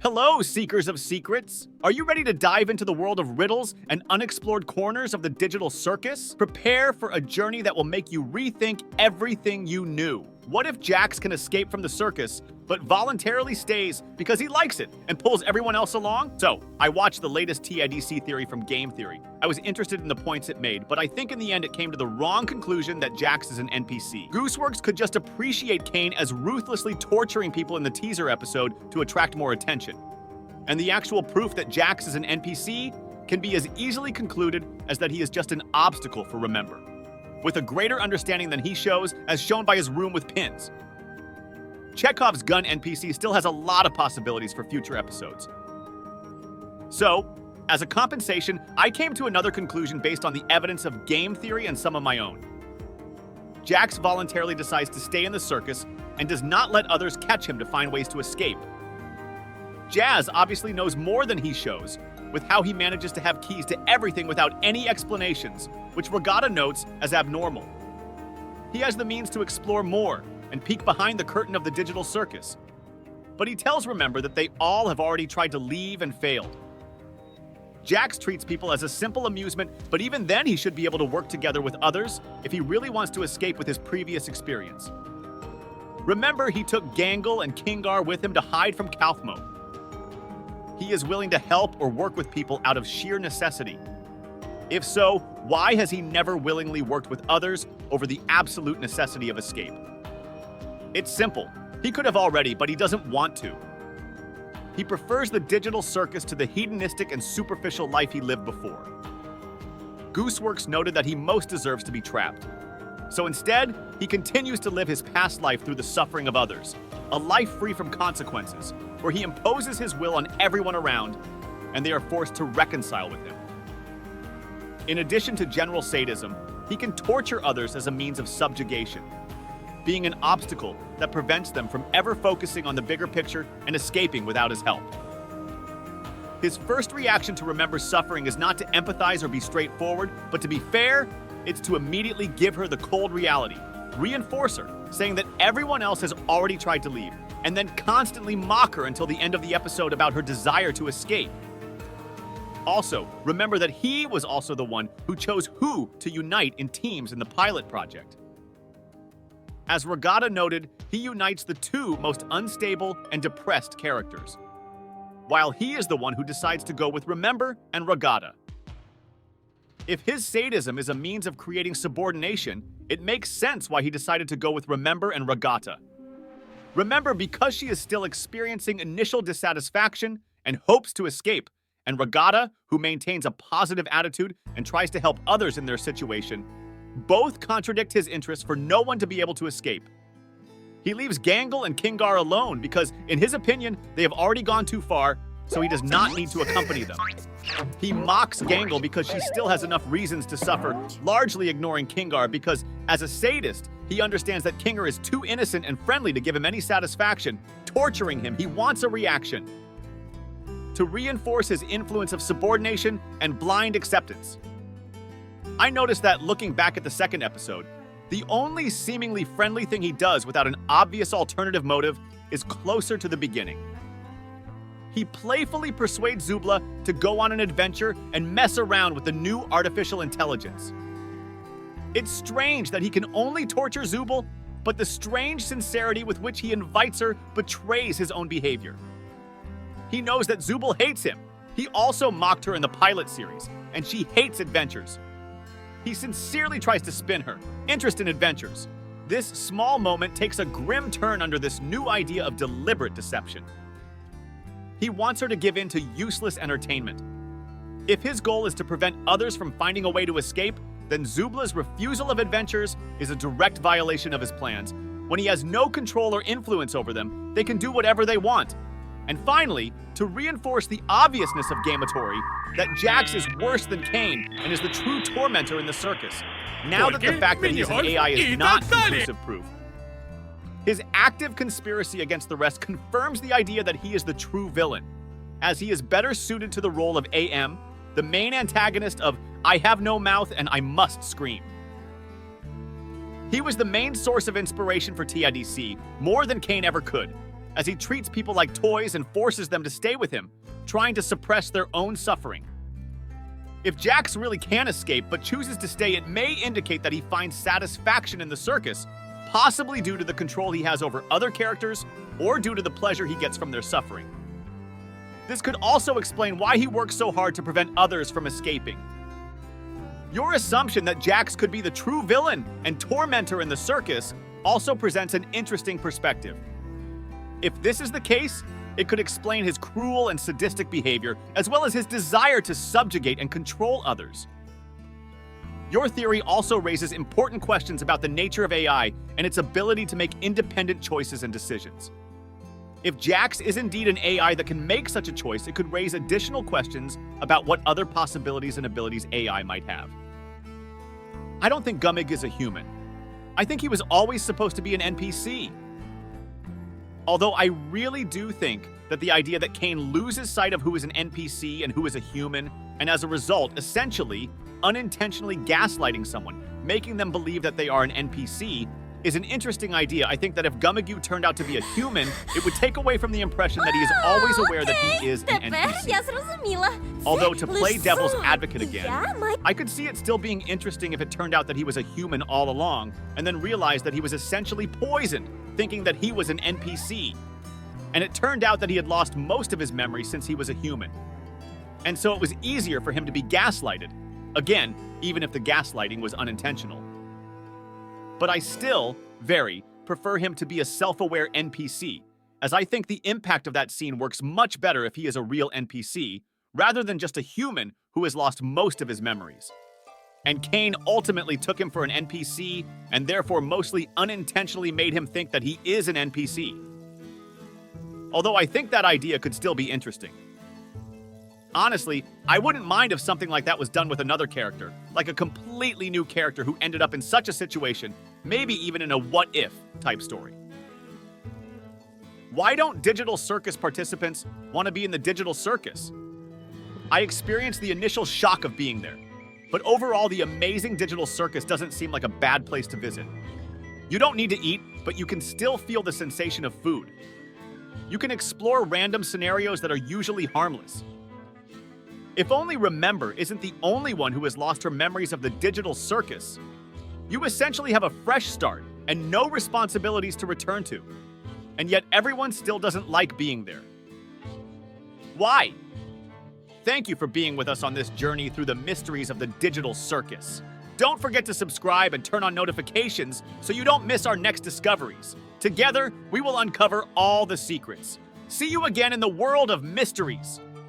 Hello, seekers of secrets! Are you ready to dive into the world of riddles and unexplored corners of the digital circus? Prepare for a journey that will make you rethink everything you knew. What if Jax can escape from the circus, but voluntarily stays because he likes it and pulls everyone else along? So, I watched the latest TIDC theory from Game Theory. I was interested in the points it made, but I think in the end it came to the wrong conclusion that Jax is an NPC. Gooseworks could just appreciate Kane as ruthlessly torturing people in the teaser episode to attract more attention. And the actual proof that Jax is an NPC can be as easily concluded as that he is just an obstacle for Remember, with a greater understanding than he shows, as shown by his room with pins. Chekhov's gun NPC still has a lot of possibilities for future episodes. So, as a compensation, I came to another conclusion based on the evidence of game theory and some of my own. Jax voluntarily decides to stay in the circus and does not let others catch him to find ways to escape. Jazz obviously knows more than he shows, with how he manages to have keys to everything without any explanations, which Regatta notes as abnormal. He has the means to explore more and peek behind the curtain of the digital circus. But he tells Remember that they all have already tried to leave and failed. Jax treats people as a simple amusement, but even then he should be able to work together with others if he really wants to escape with his previous experience. Remember, he took Gangle and Kingar with him to hide from Kalthmo. He is willing to help or work with people out of sheer necessity. If so, why has he never willingly worked with others over the absolute necessity of escape? It's simple. He could have already, but he doesn't want to. He prefers the digital circus to the hedonistic and superficial life he lived before. Gooseworks noted that he most deserves to be trapped. So instead, he continues to live his past life through the suffering of others, a life free from consequences, where he imposes his will on everyone around, and they are forced to reconcile with him. In addition to general sadism, he can torture others as a means of subjugation, being an obstacle that prevents them from ever focusing on the bigger picture and escaping without his help. His first reaction to Remember's suffering is not to empathize or be straightforward, but to be fair, it's to immediately give her the cold reality, reinforce her, saying that everyone else has already tried to leave, and then constantly mock her until the end of the episode about her desire to escape. Also, remember that he was also the one who chose who to unite in teams in the pilot project. As Regatta noted, he unites the two most unstable and depressed characters, while he is the one who decides to go with Remember and Regatta. If his sadism is a means of creating subordination, it makes sense why he decided to go with Remember and Regatta. Remember because she is still experiencing initial dissatisfaction and hopes to escape, and Regatta, who maintains a positive attitude and tries to help others in their situation, both contradict his interest for no one to be able to escape. He leaves Gangle and Kingar alone because, in his opinion, they have already gone too far, so he does not need to accompany them. He mocks Gangle because she still has enough reasons to suffer, largely ignoring Kingar because, as a sadist, he understands that Kingar is too innocent and friendly to give him any satisfaction. Torturing him, he wants a reaction to reinforce his influence of subordination and blind acceptance. I noticed that looking back at the second episode, the only seemingly friendly thing he does without an obvious alternative motive is closer to the beginning. He playfully persuades Zubla to go on an adventure and mess around with the new artificial intelligence. It's strange that he can only torture Zubal, but the strange sincerity with which he invites her betrays his own behavior. He knows that Zubal hates him. He also mocked her in the pilot series, and she hates adventures. He sincerely tries to spin her interest in adventures. This small moment takes a grim turn under this new idea of deliberate deception. He wants her to give in to useless entertainment. If his goal is to prevent others from finding a way to escape, then Zubla's refusal of adventures is a direct violation of his plans. When he has no control or influence over them, they can do whatever they want. And finally, to reinforce the obviousness of gamatory, that Jax is worse than Kane and is the true tormentor in the circus, now that the fact that he's an AI is not conclusive proof. His active conspiracy against the rest confirms the idea that he is the true villain, as he is better suited to the role of AM, the main antagonist of I have no mouth and I must scream. He was the main source of inspiration for TIDC, more than Kane ever could. as he treats people like toys and forces them to stay with him, trying to suppress their own suffering. If Jax really can escape but chooses to stay, it may indicate that he finds satisfaction in the circus, possibly due to the control he has over other characters or due to the pleasure he gets from their suffering. This could also explain why he works so hard to prevent others from escaping. Your assumption that Jax could be the true villain and tormentor in the circus also presents an interesting perspective. If this is the case, it could explain his cruel and sadistic behavior, as well as his desire to subjugate and control others. Your theory also raises important questions about the nature of AI and its ability to make independent choices and decisions. If Jax is indeed an AI that can make such a choice, it could raise additional questions about what other possibilities and abilities AI might have. I don't think Gummig is a human. I think he was always supposed to be an NPC. Although I really do think that the idea that Kane loses sight of who is an NPC and who is a human, and as a result, essentially, unintentionally gaslighting someone, making them believe that they are an NPC, is an interesting idea. I think that if Gummig turned out to be a human, it would take away from the impression that he is always aware that he is an NPC. Although, to play devil's advocate again, I could see it still being interesting if it turned out that he was a human all along, and then realized that he was essentially poisoned, thinking that he was an NPC. And it turned out that he had lost most of his memory since he was a human. And so it was easier for him to be gaslighted. Again, even if the gaslighting was unintentional. But I still, prefer him to be a self-aware NPC, as I think the impact of that scene works much better if he is a real NPC, rather than just a human who has lost most of his memories. And Kane ultimately took him for an NPC, and therefore mostly unintentionally made him think that he is an NPC. Although I think that idea could still be interesting. Honestly, I wouldn't mind if something like that was done with another character, like a completely new character who ended up in such a situation, maybe even in a what-if type story. Why don't digital circus participants want to be in the digital circus? I experienced the initial shock of being there, but overall the amazing digital circus doesn't seem like a bad place to visit. You don't need to eat, but you can still feel the sensation of food. You can explore random scenarios that are usually harmless. If only Remember isn't the only one who has lost her memories of the digital circus, you essentially have a fresh start and no responsibilities to return to. And yet everyone still doesn't like being there. Why? Thank you for being with us on this journey through the mysteries of the digital circus. Don't forget to subscribe and turn on notifications so you don't miss our next discoveries. Together, we will uncover all the secrets. See you again in the world of mysteries.